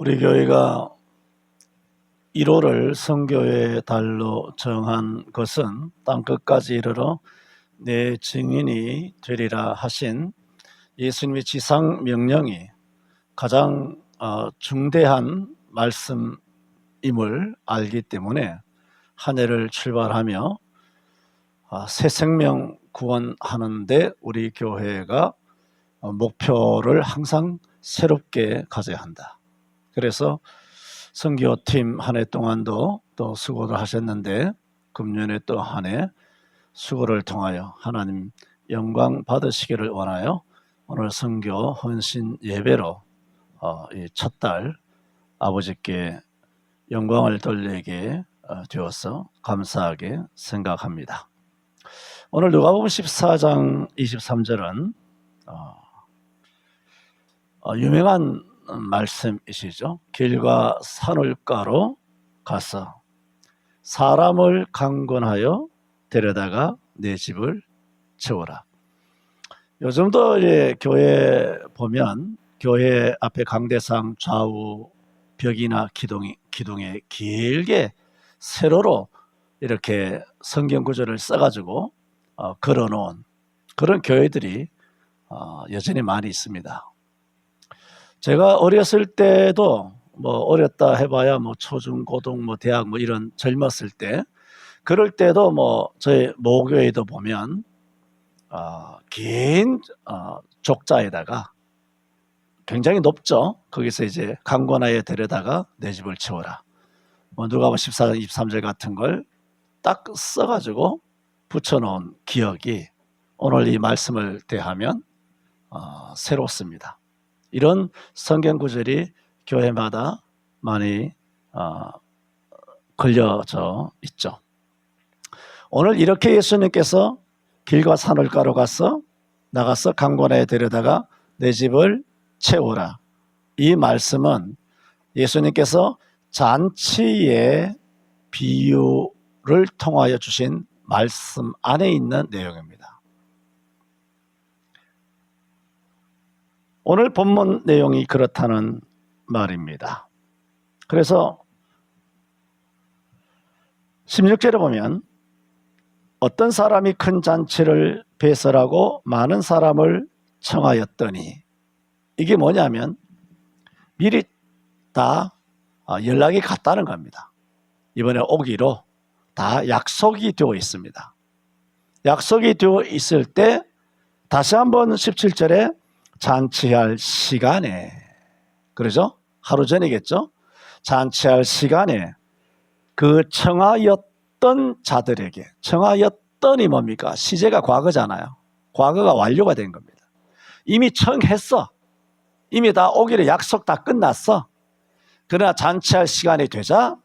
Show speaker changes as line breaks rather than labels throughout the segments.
우리 교회가 1월을 성교의 달로 정한 것은 땅끝까지 이르러 내 증인이 되리라 하신 예수님의 지상 명령이 가장 중대한 말씀임을 알기 때문에 한 해를 출발하며 새 생명 구원하는데 우리 교회가 목표를 항상 새롭게 가져야 한다. 그래서 선교팀 한 해 동안도 또 수고를 하셨는데 금년에 또 한 해 수고를 통하여 하나님 영광 받으시기를 원하여 오늘 선교 헌신 예배로 이 첫 달 아버지께 영광을 돌리게 되어서 감사하게 생각합니다. 오늘 누가복음 14장 23절은 유명한 말씀이시죠. 길과 산울가로 가서 사람을 강권하여 데려다가 내 집을 채워라. 요즘도 이제 교회 보면 교회 앞에 강대상 좌우 벽이나 기둥에 길게 세로로 이렇게 성경 구절을 써가지고 걸어놓은 그런 교회들이 여전히 많이 있습니다. 제가 어렸을 때도 어렸다 해봐야 초중 고등 대학 이런 젊었을 때 그럴 때도 저희 모교회도 보면 긴 족자에다가 굉장히 높죠. 거기서 이제 강권하여 데려다가 내 집을 채워라. 누가복음 14장 23절 같은 걸 딱 써가지고 붙여놓은 기억이 오늘 이 말씀을 대하면 새롭습니다. 이런 성경 구절이 교회마다 많이 걸려져 있죠. 오늘 이렇게 예수님께서 길과 산울가로 나가서 강권하여 데려다가 내 집을 채우라. 이 말씀은 예수님께서 잔치의 비유를 통하여 주신 말씀 안에 있는 내용입니다. 오늘 본문 내용이 그렇다는 말입니다. 그래서 16절에 보면 어떤 사람이 큰 잔치를 배설하고 많은 사람을 청하였더니 이게 뭐냐면 미리 다 연락이 갔다는 겁니다. 이번에 오기로 다 약속이 되어 있습니다. 약속이 되어 있을 때 다시 한번 17절에 잔치할 시간에, 그러죠? 하루 전이겠죠? 잔치할 시간에 그 청하였던 자들에게, 청하였던이 뭡니까? 시제가 과거잖아요. 과거가 완료가 된 겁니다. 이미 청했어. 이미 다 오기로 약속 다 끝났어. 그러나 잔치할 시간이 되자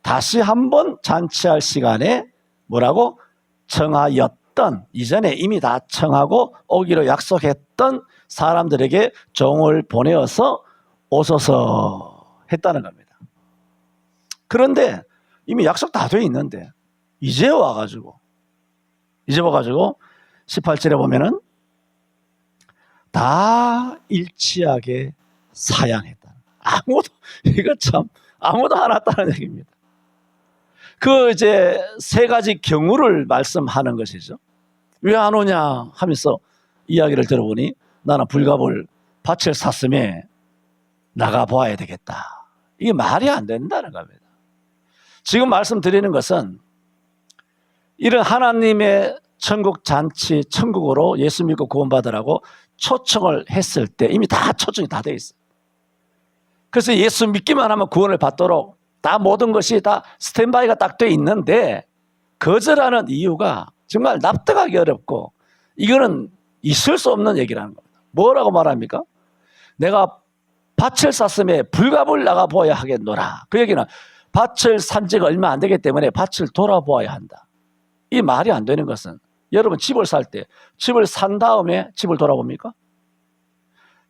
다시 한번 잔치할 시간에 뭐라고? 청하였던, 이전에 이미 다 청하고 오기로 약속했던 사람들에게 종을 보내어서 오소서 했다는 겁니다. 그런데 이미 약속 다 돼 있는데 이제 와가지고 18절에 보면은 다 일치하게 사양했다. 이거 참 아무도 안 왔다는 얘기입니다. 그 이제 세 가지 경우를 말씀하는 것이죠. 왜 안 오냐 하면서 이야기를 들어보니 나는 불갑을 밭을 샀으며 나가 보아야 되겠다. 이게 말이 안 된다는 겁니다. 지금 말씀드리는 것은 이런 하나님의 천국 잔치, 천국으로 예수 믿고 구원받으라고 초청을 했을 때 이미 다 초청이 다 돼 있어요. 그래서 예수 믿기만 하면 구원을 받도록 다 모든 것이 다 스탠바이가 딱 돼 있는데 거절하는 이유가 정말 납득하기 어렵고 이거는 있을 수 없는 얘기라는 겁니다. 뭐라고 말합니까? 내가 밭을 샀으며 불갑을 나가 보아야 하겠노라. 그 얘기는 밭을 산 지가 얼마 안 되기 때문에 밭을 돌아보아야 한다. 이 말이 안 되는 것은 여러분 집을 살 때 집을 산 다음에 집을 돌아봅니까?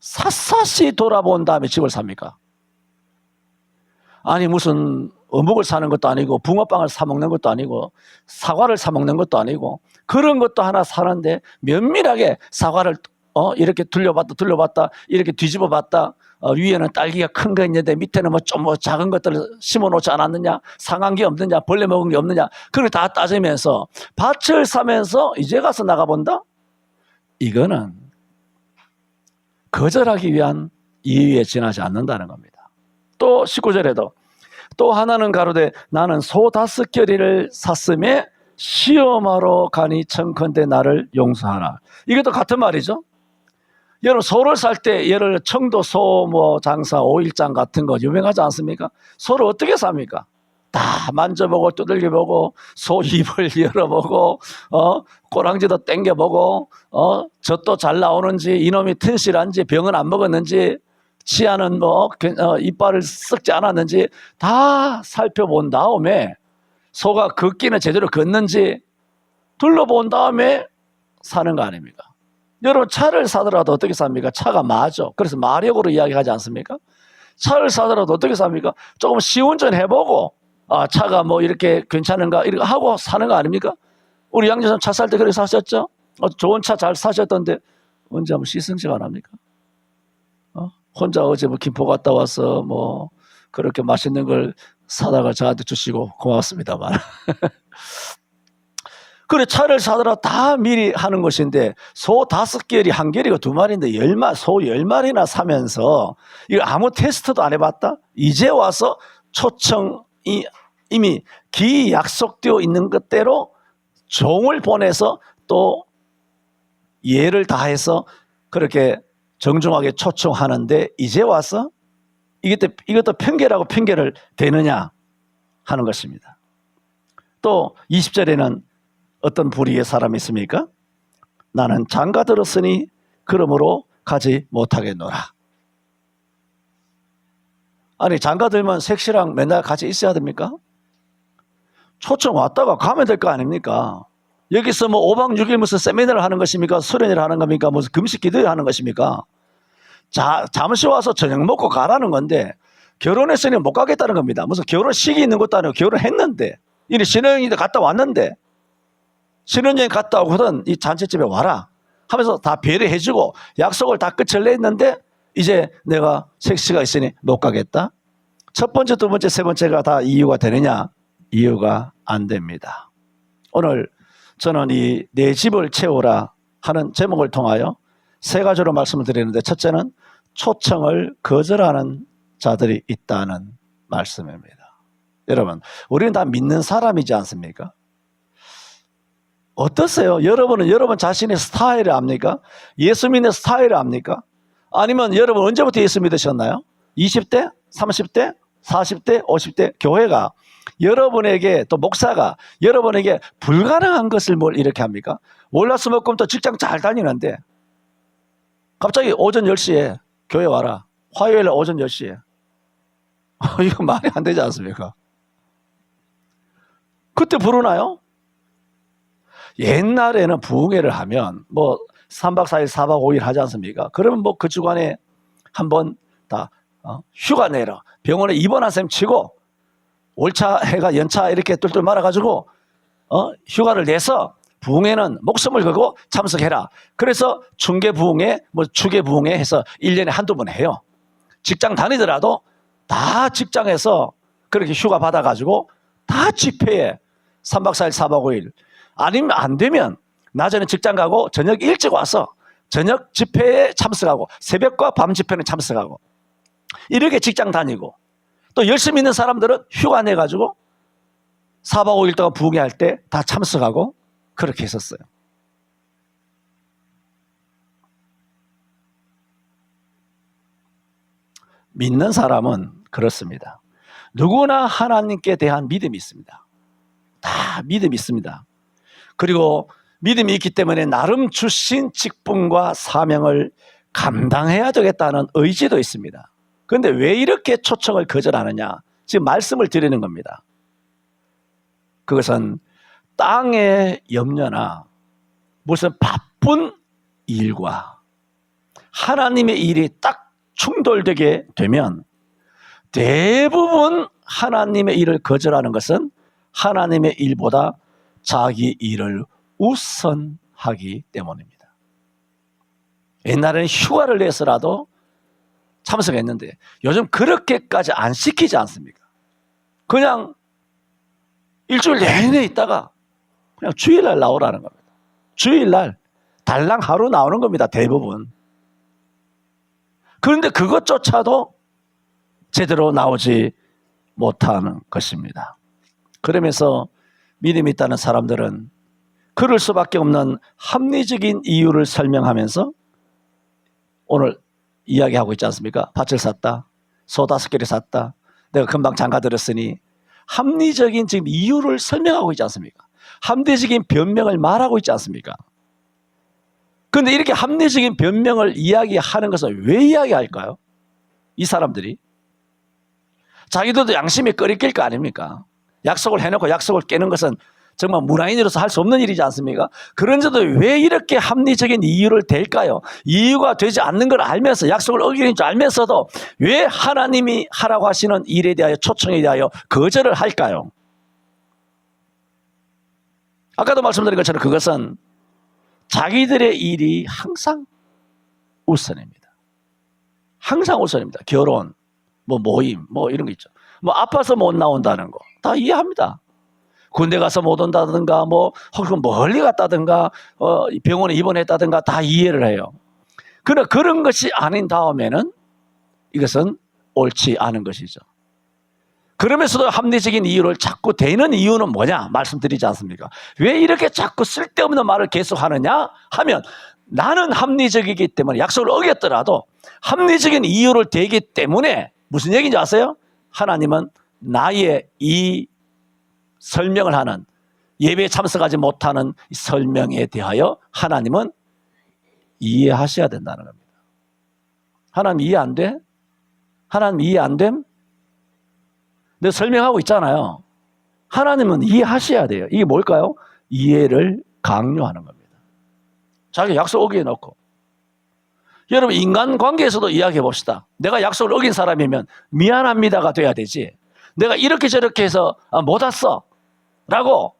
샅샅이 돌아본 다음에 집을 삽니까? 아니 무슨 어묵을 사는 것도 아니고 붕어빵을 사 먹는 것도 아니고 사과를 사 먹는 것도 아니고 그런 것도 하나 사는데 면밀하게 사과를 이렇게 둘러봤다 이렇게 뒤집어 봤다 위에는 딸기가 큰 거 있는데 밑에는 뭐 좀 작은 것들을 심어 놓지 않았느냐, 상한 게 없느냐, 벌레 먹은 게 없느냐, 그걸 다 따지면서 밭을 사면서 이제 가서 나가본다? 이거는 거절하기 위한 이유에 지나지 않는다는 겁니다. 또 19절에도 또 하나는 가로되 나는 소 5겨리를 샀음에 시험하러 가니 청컨대 나를 용서하라. 이것도 같은 말이죠. 여러분 소를 살 때 예를 청도 소 뭐 장사 5일장 같은 거 유명하지 않습니까? 소를 어떻게 삽니까? 다 만져보고 두들겨보고 소 입을 열어보고 꼬랑지도 땡겨보고 젖도 잘 나오는지 이놈이 튼실한지 병은 안 먹었는지 치아는 뭐 이빨을 썩지 않았는지 다 살펴본 다음에 소가 걷기는 제대로 걷는지 둘러본 다음에 사는 거 아닙니까? 여러분 차를 사더라도 어떻게 삽니까? 차가 마죠. 그래서 마력으로 이야기하지 않습니까? 차를 사더라도 어떻게 삽니까? 조금 시운전 해보고 차가 뭐 이렇게 괜찮은가 이렇게 하고 사는 거 아닙니까? 우리 양조선 차 살 때 그렇게 사셨죠? 좋은 차 잘 사셨던데 언제 한번 시승식 안 합니까? 혼자 어제 뭐 김포 갔다 와서 뭐 그렇게 맛있는 걸 사다가 저한테 주시고 고맙습니다만. 그래 차를 사더라 다 미리 하는 것인데 소 5겨리 1겨리가 2마리인데 소 10마리나 사면서 이거 아무 테스트도 안 해봤다? 이제 와서 초청이 이미 기 약속되어 있는 것대로 종을 보내서 또 예를 다해서 그렇게 정중하게 초청하는데 이제 와서 이것도 편개라고 편개를 대느냐 하는 것입니다. 또 20절에는 어떤 불의의 사람이 있습니까? 나는 장가 들었으니 그러므로 가지 못하겠노라. 아니 장가 들면 색시랑 맨날 같이 있어야 됩니까? 초청 왔다가 가면 될 거 아닙니까? 여기서 뭐 5박 6일 무슨 세미나를 하는 것입니까? 수련회를 하는 겁니까? 무슨 금식 기도를 하는 것입니까? 잠시 와서 저녁 먹고 가라는 건데 결혼했으니 못 가겠다는 겁니다. 무슨 결혼식이 있는 것도 아니고 결혼했는데 이리 신혼여행도 갔다 왔는데 신혼여행 갔다 오거든 이 잔치집에 와라 하면서 다 배려해주고 약속을 다 끝을 냈는데 이제 내가 색시가 있으니 못 가겠다. 첫 번째, 두 번째, 세 번째가 다 이유가 되느냐? 이유가 안 됩니다. 오늘 저는 이 내 집을 채우라 하는 제목을 통하여 세 가지로 말씀을 드리는데 첫째는 초청을 거절하는 자들이 있다는 말씀입니다. 여러분 우리는 다 믿는 사람이지 않습니까? 어떠세요? 여러분은 여러분 자신의 스타일을 압니까? 예수 믿는 스타일을 압니까? 아니면 여러분 언제부터 예수 믿으셨나요? 20대? 30대? 40대? 50대? 교회가 여러분에게 또 목사가 여러분에게 불가능한 것을 뭘 이렇게 합니까? 월화수목금도 직장 잘 다니는데 갑자기 오전 10시에 교회 와라. 화요일 오전 10시에. 이거 말이 안 되지 않습니까? 그때 부르나요? 옛날에는 부흥회를 하면 뭐 3박 4일, 4박 5일 하지 않습니까? 그러면 뭐 그 주간에 한번 다 휴가 내라. 병원에 입원한 셈 치고 월차 해가 연차 이렇게 뚫뚫 말아가지고 휴가를 내서 부흥회는 목숨을 걸고 참석해라. 그래서 중계 부흥회, 뭐 주계 부흥회 해서 1년에 한두 번 해요. 직장 다니더라도 다 직장에서 그렇게 휴가 받아가지고 다 집회에 3박 4일, 4박 5일. 아니면 안 되면 낮에는 직장 가고 저녁 일찍 와서 저녁 집회에 참석하고 새벽과 밤 집회는 참석하고 이렇게 직장 다니고 또 열심히 있는 사람들은 휴가 내가지고 4박 5일 동안 부흥회 할 때 다 참석하고 그렇게 했었어요. 믿는 사람은 그렇습니다. 누구나 하나님께 대한 믿음이 있습니다. 다 믿음이 있습니다. 그리고 믿음이 있기 때문에 나름 주신 직분과 사명을 감당해야 되겠다는 의지도 있습니다. 그런데 왜 이렇게 초청을 거절하느냐? 지금 말씀을 드리는 겁니다. 그것은 땅의 염려나 무슨 바쁜 일과 하나님의 일이 딱 충돌되게 되면 대부분 하나님의 일을 거절하는 것은 하나님의 일보다 자기 일을 우선하기 때문입니다. 옛날에는 휴가를 내서라도 참석했는데 요즘 그렇게까지 안 시키지 않습니까? 그냥 일주일 내내 있다가 그냥 주일날 나오라는 겁니다. 주일날 달랑 하루 나오는 겁니다. 대부분. 그런데 그것조차도 제대로 나오지 못하는 것입니다. 그러면서 믿음이 있다는 사람들은 그럴 수밖에 없는 합리적인 이유를 설명하면서 오늘 이야기하고 있지 않습니까? 밭을 샀다. 소 5개를 샀다. 내가 금방 장가 들었으니 합리적인 지금 이유를 설명하고 있지 않습니까? 합리적인 변명을 말하고 있지 않습니까? 그런데 이렇게 합리적인 변명을 이야기하는 것은 왜 이야기할까요? 이 사람들이 자기들도 양심이 끓이낄 거 아닙니까? 약속을 해놓고 약속을 깨는 것은 정말 문화인으로서 할 수 없는 일이지 않습니까? 그런데도 왜 이렇게 합리적인 이유를 댈까요? 이유가 되지 않는 걸 알면서 약속을 어기는 줄 알면서도 왜 하나님이 하라고 하시는 일에 대하여 초청에 대하여 거절을 할까요? 아까도 말씀드린 것처럼 그것은 자기들의 일이 항상 우선입니다. 항상 우선입니다. 결혼, 모임, 이런 거 있죠. 아파서 못 나온다는 거 다 이해합니다. 군대 가서 못 온다든가, 혹은 멀리 갔다든가, 병원에 입원했다든가 다 이해를 해요. 그러나 그런 것이 아닌 다음에는 이것은 옳지 않은 것이죠. 그러면서도 합리적인 이유를 자꾸 대는 이유는 뭐냐 말씀드리지 않습니까? 왜 이렇게 자꾸 쓸데없는 말을 계속 하느냐 하면 나는 합리적이기 때문에 약속을 어겼더라도 합리적인 이유를 대기 때문에 무슨 얘기인지 아세요? 하나님은 나의 이 설명을 하는 예배에 참석하지 못하는 설명에 대하여 하나님은 이해하셔야 된다는 겁니다. 하나님 이해 안 돼? 하나님 이해 안 됨? 내가 설명하고 있잖아요. 하나님은 이해하셔야 돼요. 이게 뭘까요? 이해를 강요하는 겁니다. 자기 약속 어기해 놓고. 여러분 인간관계에서도 이야기해 봅시다. 내가 약속을 어긴 사람이면 미안합니다가 돼야 되지. 내가 이렇게 저렇게 해서 못 왔어 라고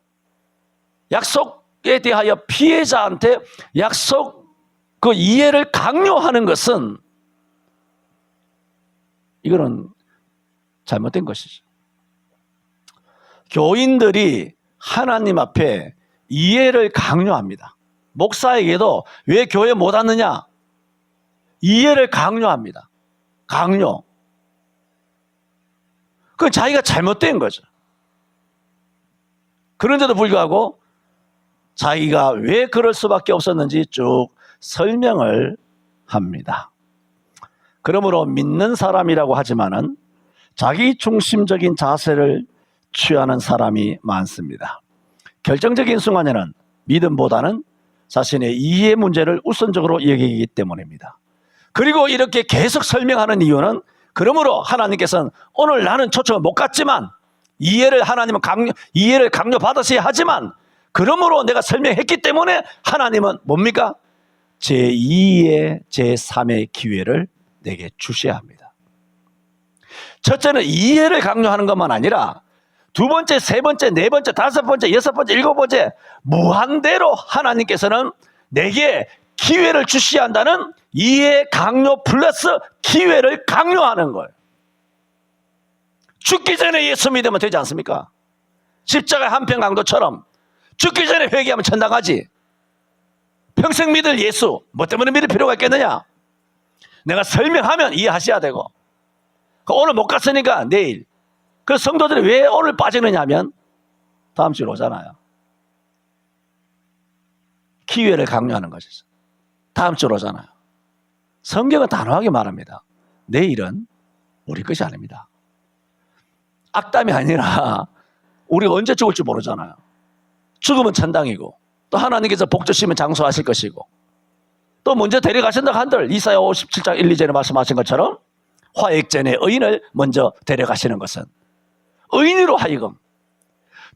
약속에 대하여 피해자한테 약속 그 이해를 강요하는 것은 이거는 잘못된 것이죠. 교인들이 하나님 앞에 이해를 강요합니다. 목사에게도 왜 교회 못 왔느냐? 이해를 강요합니다. 강요. 그건 자기가 잘못된 거죠. 그런데도 불구하고 자기가 왜 그럴 수밖에 없었는지 쭉 설명을 합니다. 그러므로 믿는 사람이라고 하지만은 자기 중심적인 자세를 취하는 사람이 많습니다. 결정적인 순간에는 믿음보다는 자신의 이해 문제를 우선적으로 여기기 때문입니다. 그리고 이렇게 계속 설명하는 이유는 그러므로 하나님께서는 오늘 나는 초청을 못 갔지만 하나님은 이해를 강요받으셔야 하지만 그러므로 내가 설명했기 때문에 하나님은 뭡니까? 제2의 제3의 기회를 내게 주셔야 합니다. 첫째는 이해를 강요하는 것만 아니라 두 번째, 세 번째, 네 번째, 다섯 번째, 여섯 번째, 일곱 번째 무한대로 하나님께서는 내게 기회를 주셔야 한다는 이해 강요 플러스 기회를 강요하는 거예요. 죽기 전에 예수 믿으면 되지 않습니까? 십자가 한편 강도처럼 죽기 전에 회개하면 천당하지. 평생 믿을 예수 뭐 때문에 믿을 필요가 있겠느냐? 내가 설명하면 이해하셔야 되고 오늘 못 갔으니까 내일. 그래서 성도들이 왜 오늘 빠지느냐 하면 다음 주에 오잖아요. 기회를 강요하는 것이죠. 다음 주에 오잖아요. 성경은 단호하게 말합니다. 내일은 우리 것이 아닙니다. 악담이 아니라 우리가 언제 죽을지 모르잖아요. 죽으면 천당이고 또 하나님께서 복 주시면 장수하실 것이고 또 먼저 데려가신다 한들 이사야 57장 1, 2절에 말씀하신 것처럼 화액전에 의인을 먼저 데려가시는 것은 의인으로 하여금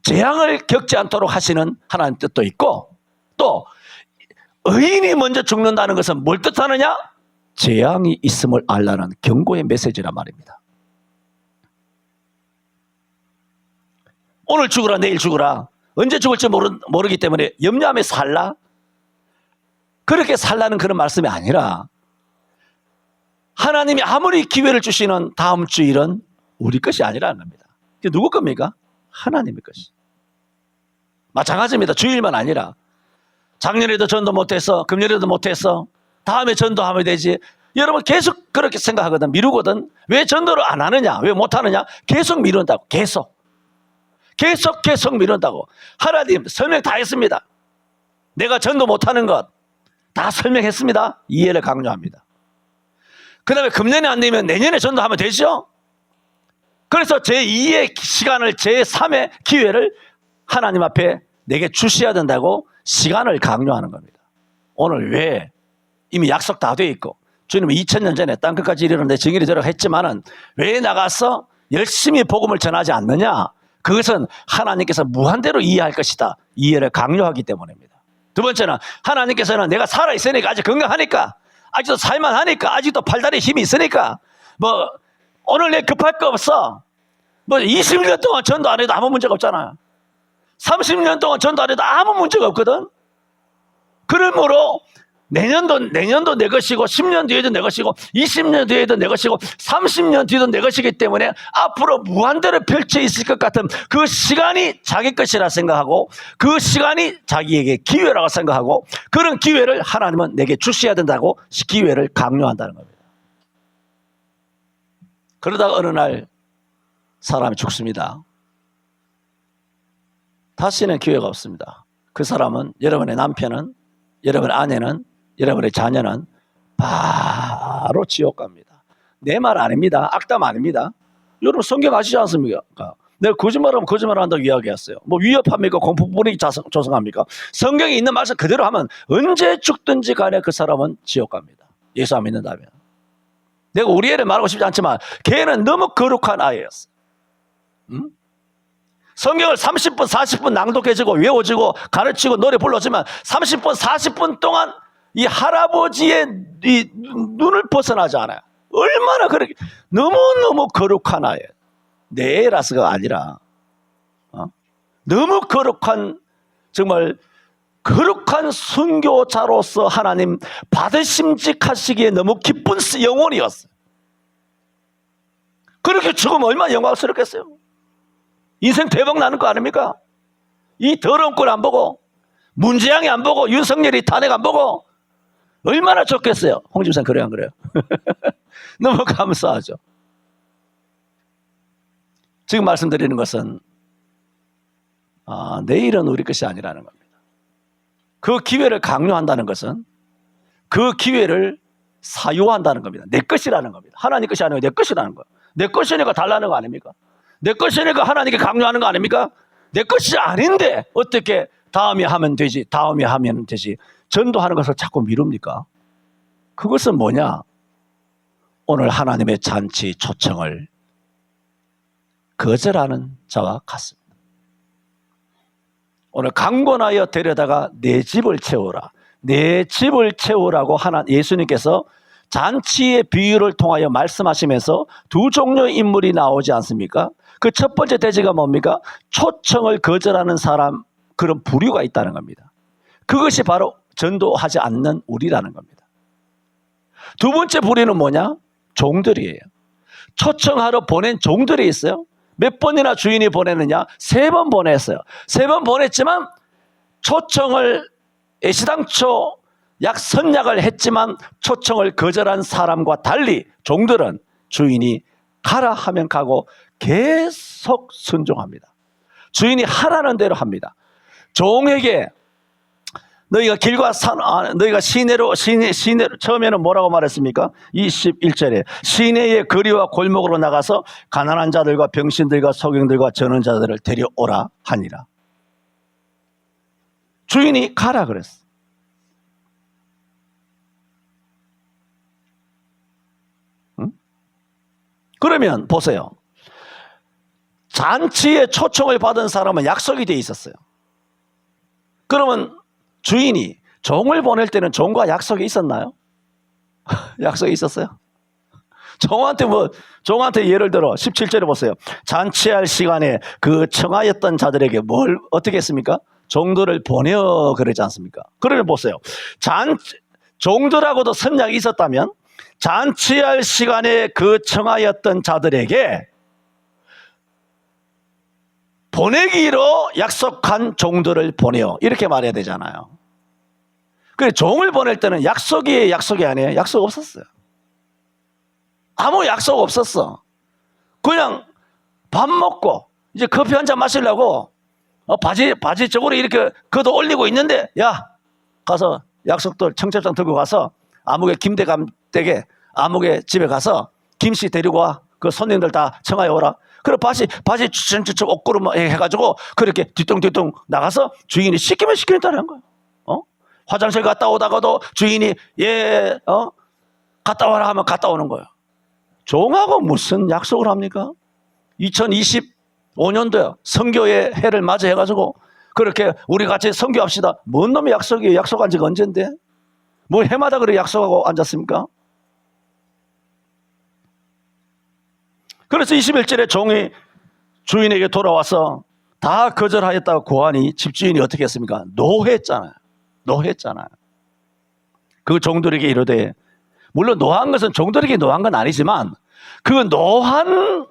재앙을 겪지 않도록 하시는 하나님 뜻도 있고 또 의인이 먼저 죽는다는 것은 뭘 뜻하느냐? 재앙이 있음을 알라는 경고의 메시지란 말입니다. 오늘 죽으라 내일 죽으라 언제 죽을지 모르기 때문에 염려하며 살라? 그렇게 살라는 그런 말씀이 아니라 하나님이 아무리 기회를 주시는 다음 주일은 우리 것이 아니라는 겁니다. 이게 누구 겁니까? 하나님의 것이. 마찬가지입니다. 주일만 아니라 작년에도 전도 못해서 금년에도 못해서 다음에 전도하면 되지. 여러분 계속 그렇게 생각하거든. 미루거든. 왜 전도를 안 하느냐? 왜 못하느냐? 계속 미룬다고. 계속 미룬다고. 하나님 설명 다 했습니다. 내가 전도 못하는 것 다 설명했습니다. 이해를 강요합니다. 그 다음에 금년에 안 되면 내년에 전도하면 되죠. 그래서 제2의 시간을 제3의 기회를 하나님 앞에 내게 주셔야 된다고 시간을 강요하는 겁니다. 오늘 왜 이미 약속 다 돼 있고 주님은 2000년 전에 땅끝까지 이르는데 증인이 되라고 했지만은 왜 나가서 열심히 복음을 전하지 않느냐? 그것은 하나님께서 무한대로 이해할 것이다. 이해를 강요하기 때문입니다. 두 번째는 하나님께서는 내가 살아있으니까 아직 건강하니까 아직도 살만하니까 아직도 팔다리에 힘이 있으니까 뭐 오늘 내 급할 거 없어. 뭐 20년 동안 전도 안 해도 아무 문제가 없잖아요. 30년 동안 전도 안 해도 아무 문제가 없거든. 그러므로 내년도 내 것이고 10년 뒤에도 내 것이고 20년 뒤에도 내 것이고 30년 뒤에도 내 것이기 때문에 앞으로 무한대로 펼쳐 있을 것 같은 그 시간이 자기 것이라 생각하고 그 시간이 자기에게 기회라고 생각하고 그런 기회를 하나님은 내게 주셔야 된다고 기회를 강요한다는 겁니다. 그러다가 어느 날 사람이 죽습니다. 다시는 기회가 없습니다. 그 사람은 여러분의 남편은 여러분의 아내는 여러분의 자녀는 바로 지옥 갑니다. 내 말 아닙니다. 악담 아닙니다. 여러분 성경 아시지 않습니까? 내가 거짓말하면 거짓말한다고 이야기했어요. 뭐 위협합니까? 공포 분위기 조성합니까? 성경에 있는 말씀 그대로 하면 언제 죽든지 간에 그 사람은 지옥 갑니다. 예수 안 믿는다면. 내가 우리 애를 말하고 싶지 않지만 걔는 너무 거룩한 아이였어. 응? 성경을 30분 40분 낭독해주고 외워주고 가르치고 노래 불러주면 30분 40분 동안 이 할아버지의 이 눈을 벗어나지 않아요. 얼마나 그렇게 너무너무 거룩한 아이예요. 내 애라서가 아니라 너무 거룩한 정말 거룩한 순교자로서 하나님 받으심직하시기에 너무 기쁜 영혼이었어요. 그렇게 죽으면 얼마나 영광스럽겠어요. 인생 대박 나는 거 아닙니까? 이 더러운 꼴 안 보고 문재양이 안 보고 윤석열이 탄핵 안 보고 얼마나 좋겠어요. 홍 집사님 그래요 안 그래요? 너무 감사하죠. 지금 말씀드리는 것은 내일은 우리 것이 아니라는 겁니다. 그 기회를 강요한다는 것은 그 기회를 사유한다는 겁니다. 내 것이라는 겁니다. 하나님 것이 아니고 내 것이라는 거예요. 내 것이니까 달라는 거 아닙니까? 내 것이니까 하나님께 강요하는 거 아닙니까? 내 것이 아닌데 어떻게 다음에 하면 되지 전도하는 것을 자꾸 미룹니까? 그것은 뭐냐? 오늘 하나님의 잔치 초청을 거절하는 자와 같습니다. 오늘 강권하여 데려다가 내 집을 채우라. 내 집을 채우라고 예수님께서 잔치의 비유를 통하여 말씀하시면서 두 종류의 인물이 나오지 않습니까? 그 첫 번째 대지가 뭡니까? 초청을 거절하는 사람, 그런 부류가 있다는 겁니다. 그것이 바로 전도하지 않는 우리라는 겁니다. 두 번째 부류는 뭐냐? 종들이에요. 초청하러 보낸 종들이 있어요. 몇 번이나 주인이 보내느냐? 3번 보냈어요. 3번 보냈지만 초청을 애시당초 선약을 했지만 초청을 거절한 사람과 달리 종들은 주인이 가라 하면 가고 계속 순종합니다. 주인이 하라는 대로 합니다. 종에게 너희가 너희가 시내로 처음에는 뭐라고 말했습니까? 21절에 시내의 거리와 골목으로 나가서 가난한 자들과 병신들과 소경들과 저는 자들을 데려오라 하니라. 주인이 가라 그랬어. 응? 그러면 보세요. 잔치에 초청을 받은 사람은 약속이 돼 있었어요. 그러면 주인이 종을 보낼 때는 종과 약속이 있었나요? 약속이 있었어요? 종한테 예를 들어 17절에 보세요. 잔치할 시간에 그 청하였던 자들에게 뭘 어떻게 했습니까? 종들을 보내어 그러지 않습니까? 그러면 보세요. 종들하고도 선약이 있었다면 잔치할 시간에 그 청하였던 자들에게 보내기로 약속한 종들을 보내요. 이렇게 말해야 되잖아요. 그래, 종을 보낼 때는 약속이 아니에요. 약속 없었어요. 아무 약속 없었어. 그냥 밥 먹고 이제 커피 한 잔 마시려고 바지 쪽으로 이렇게 걷어 올리고 있는데, 야, 가서 약속들 청첩장 들고 가서 아무개 김대감 댁에 아무개 집에 가서 김씨 데리고 와. 그 손님들 다 청하에 오라. 그래, 바지 추천추천 옷구름 해가지고 그렇게 뒤뚱뒤뚱 나가서 주인이 시키면 시키겠다는 거예요. 화장실 갔다 오다가도 주인이 갔다 와라 하면 갔다 오는 거예요. 종하고 무슨 약속을 합니까? 2025년도에 선교의 해를 맞이해가지고 그렇게 우리 같이 선교합시다. 뭔 놈의 약속이에요? 약속한 지가 언젠데? 뭘 해마다 그렇게 약속하고 앉았습니까? 그래서 21절에 종이 주인에게 돌아와서 다 거절하였다고 고하니 집주인이 어떻게 했습니까? 노했잖아요. 그 종들에게 이르되, 물론 노한 것은 종들에게 노한 건 아니지만 그 노한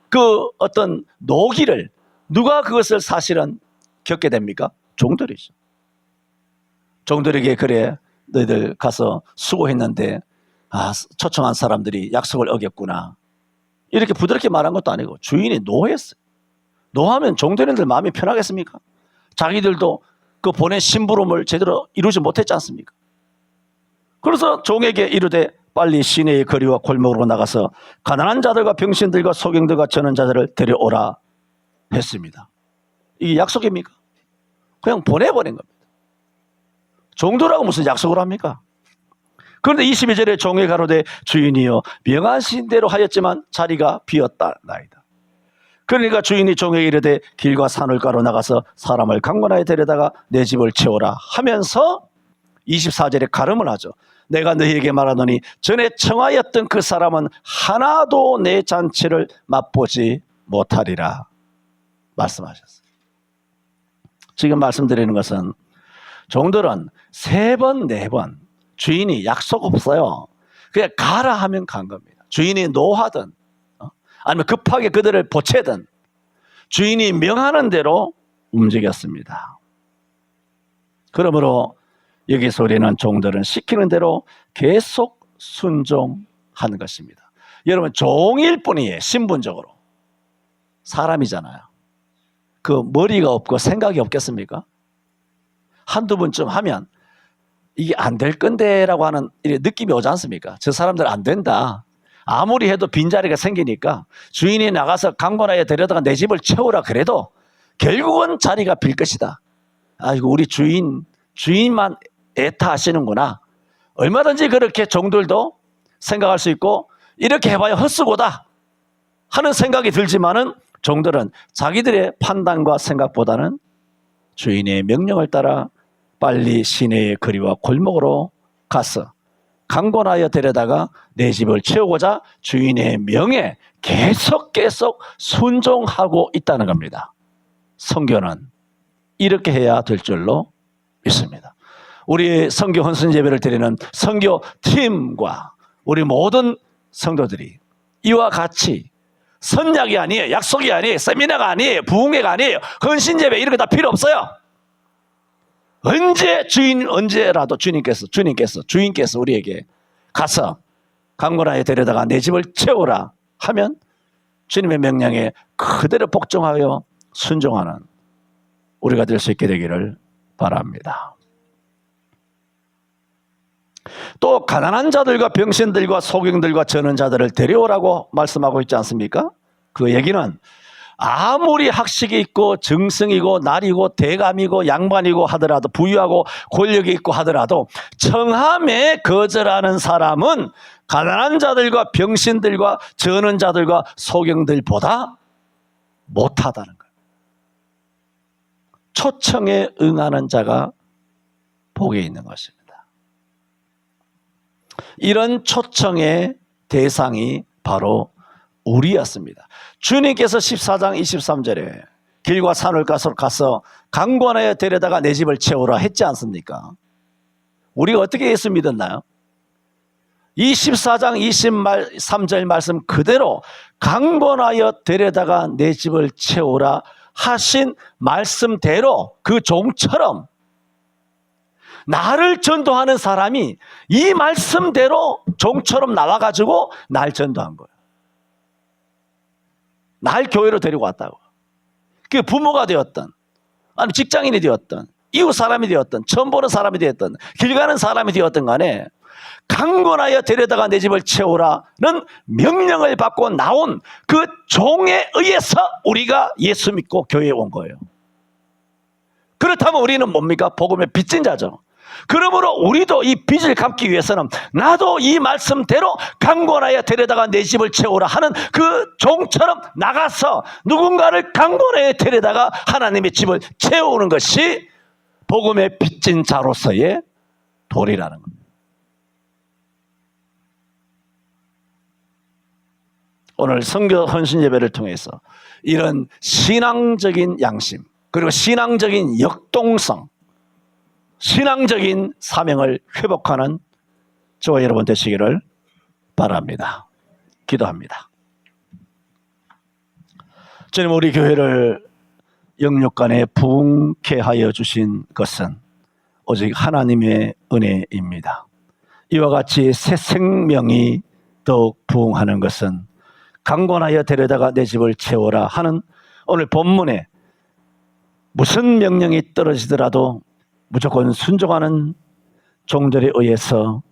그 어떤 노기를 누가 그것을 사실은 겪게 됩니까? 종들이죠. 종들에게 그래, 너희들 가서 수고했는데 초청한 사람들이 약속을 어겼구나, 이렇게 부드럽게 말한 것도 아니고 주인이 노했어요. 노하면 종들인들 마음이 편하겠습니까? 자기들도 그 보낸 심부름을 제대로 이루지 못했지 않습니까? 그래서 종에게 이르되 빨리 시내의 거리와 골목으로 나가서 가난한 자들과 병신들과 소경들과 저는 자들을 데려오라 했습니다. 이게 약속입니까? 그냥 보내버린 겁니다. 종들하고 무슨 약속을 합니까? 그런데 22절에 종에 가로되 주인이여 명하신 대로 하였지만 자리가 비었다나이다. 그러니까 주인이 종에게 이르되 길과 산울가로 나가서 사람을 강권하에 데려다가 내 집을 채우라 하면서 24절에 가름을 하죠. 내가 너희에게 말하노니 전에 청하였던 그 사람은 하나도 내 잔치를 맛보지 못하리라 말씀하셨어요. 지금 말씀드리는 것은 종들은 3번, 4번 주인이 약속 없어요. 그냥 가라 하면 간 겁니다. 주인이 노하든 아니면 급하게 그들을 보채든 주인이 명하는 대로 움직였습니다. 그러므로 여기서 우리는 종들은 시키는 대로 계속 순종하는 것입니다. 여러분, 종일 뿐이에요. 신분적으로 사람이잖아요. 그 머리가 없고 생각이 없겠습니까? 한두 번쯤 하면 이게 안 될 건데 라고 하는 느낌이 오지 않습니까? 저 사람들 안 된다. 아무리 해도 빈자리가 생기니까 주인이 나가서 강권하에 데려다가 내 집을 채우라 그래도 결국은 자리가 빌 것이다. 아이고, 우리 주인만 애타하시는구나. 얼마든지 그렇게 종들도 생각할 수 있고 이렇게 해봐야 헛수고다 하는 생각이 들지만은 종들은 자기들의 판단과 생각보다는 주인의 명령을 따라 빨리 시내의 거리와 골목으로 가서 강권하여 데려다가 내 집을 채우고자 주인의 명에 계속 순종하고 있다는 겁니다. 선교는 이렇게 해야 될 줄로 믿습니다. 우리 선교 헌신 예배를 드리는 선교팀과 우리 모든 성도들이 이와 같이 선약이 아니에요, 약속이 아니에요, 세미나가 아니에요, 부흥회가 아니에요, 헌신 예배 이런 거 다 필요 없어요. 언제라도 주인께서 우리에게 가서 강권하에 데려다가 내 집을 채우라 하면 주님의 명령에 그대로 복종하여 순종하는 우리가 될 수 있게 되기를 바랍니다. 또 가난한 자들과 병신들과 소경들과 저는 자들을 데려오라고 말씀하고 있지 않습니까? 그 얘기는 아무리 학식이 있고 정승이고 날이고 대감이고 양반이고 하더라도, 부유하고 권력이 있고 하더라도 청함에 거절하는 사람은 가난한 자들과 병신들과 저는 자들과 소경들보다 못하다는 거예요. 초청에 응하는 자가 복이 있는 것입니다. 이런 초청의 대상이 바로 우리였습니다. 주님께서 14장 23절에 길과 산을 가서 강권하여 데려다가 내 집을 채우라 했지 않습니까? 우리가 어떻게 예수 믿었나요? 24장 23절 말씀 그대로 강권하여 데려다가 내 집을 채우라 하신 말씀대로 그 종처럼 나를 전도하는 사람이 이 말씀대로 종처럼 나와가지고 날 전도한 거예요. 날 교회로 데리고 왔다고. 그게 부모가 되었던, 아니 직장인이 되었던, 이웃 사람이 되었던, 처음 보는 사람이 되었던, 길 가는 사람이 되었던 간에 강권하여 데려다가 내 집을 채우라는 명령을 받고 나온 그 종에 의해서 우리가 예수 믿고 교회에 온 거예요. 그렇다면 우리는 뭡니까? 복음의 빚진 자죠. 그러므로 우리도 이 빚을 갚기 위해서는 나도 이 말씀대로 강권하여 데려다가 내 집을 채우라 하는 그 종처럼 나가서 누군가를 강권하여 데려다가 하나님의 집을 채우는 것이 복음의 빚진 자로서의 도리라는 겁니다. 오늘 선교 헌신 예배를 통해서 이런 신앙적인 양심 그리고 신앙적인 역동성, 신앙적인 사명을 회복하는 저와 여러분 되시기를 바랍니다. 기도합니다. 주님, 우리 교회를 영육간에 부흥케 하여 주신 것은 오직 하나님의 은혜입니다. 이와 같이 새 생명이 더욱 부흥하는 것은 강권하여 데려다가 내 집을 채워라 하는 오늘 본문에 무슨 명령이 떨어지더라도 무조건 순종하는 종들에 의해서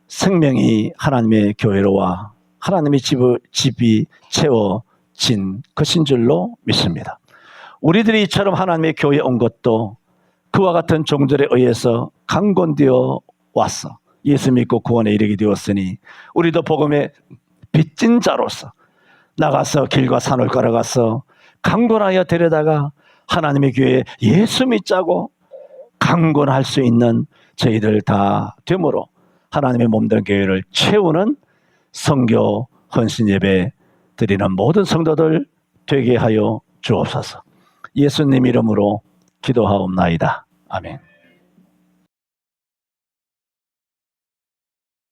생명이 하나님의 교회로 와 하나님의 집이 채워진 것인 줄로 믿습니다. 우리들이 이처럼 하나님의 교회에 온 것도 그와 같은 종들에 의해서 강권되어 왔어. 예수 믿고 구원에 이르게 되었으니 우리도 복음의 빚진 자로서 나가서 길과 산을 걸어가서 강권하여 데려다가 하나님의 교회에 예수 믿자고 강권할 수 있는 저희들 다 되므로 하나님의 몸된 교회를 채우는 선교 헌신 예배 드리는 모든 성도들 되게 하여 주옵소서. 예수님 이름으로 기도하옵나이다. 아멘.